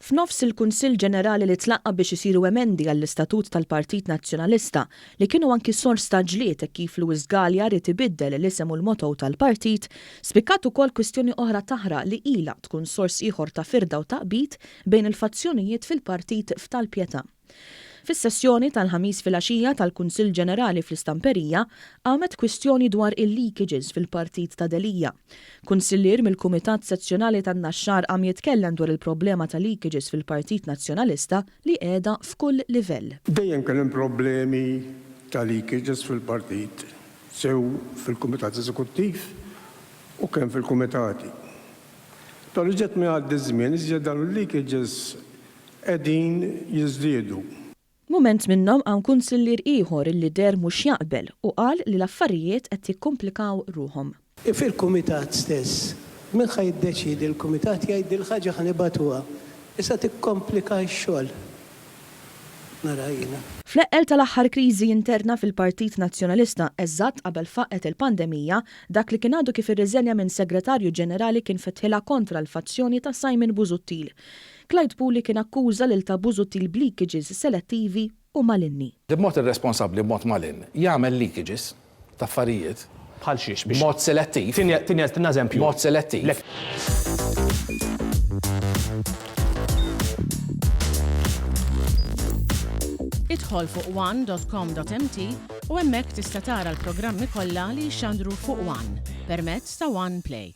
F'nofs il-Kunsill Ġenerali li tlaqqa biex isiru emendi għall-Istatut tal-Partit Nazzjonalista li kienu anki sors ta' ġlied kif Lewis Gallia rid ibiddel l-isem u l-motto tal-partit, spikkat ukoll kwistjoni oħra taħraq li ilha tkun sors ieħor ta' firda u taqbit bejn il-fazzjonijiet fil-partit f'Tal-Pjetà. Fis-sessjoni tal-ħamis filgħaxija tal-Kunsill Ġenerali fl-Istamperija qamet kwistjoni dwar il-leakages fil-Partit ta' Delija. Kunsillier mill-Kumitat Sezzjonali tan-Naxxar qam jitkellem dwar il-problema ta' leakages fil-Partit Nazzjonalista li qiegħda f'kull livell. Dejjem kien hemm problemi ta' leakages fil-partit, sew fil-Kumitat Eżekuttiv u kemm fil-Kumitati. Tal-ġet miegħaddi żmien iżjed dawn il-leakages qegħdin jiżdiedu. Mument minnhom hawn kunsillier ieħor illi der mhux jaqbel u qal li l-affarijiet qed jikkomplikaw ruhom. Fil-kumitat stess, min ħaj jiddeċidi l-kumitat jgħid il-ħaġa ħanibatuha. Issa tikkomplika x-xogħol. Narajna. Fl-eqqel tal-aħħar kriżi interna fil-Partit Nazzjonalista eżatt qabel faqet il-pandemija, dak li kien għadu kif irriżenja minn Segretarju Ġenerali kien fetħilha kontra l-fazzjoni ta' Simon Busuttil. Clyde Puli kien akkuża lil ta' Busuttil b'leakages selettivi u malinni. B'mod irresponsabbli b'mod malin jagħmel leakages ta' affarijiet bħal xiex biex b'mod selettiv. Tinja eżempju. B'mod selettiv. Idħol fuq one.com.mt u hemmhekk tista' tara l-programmi kollha li jxandru fuq One permezz ta' One Play.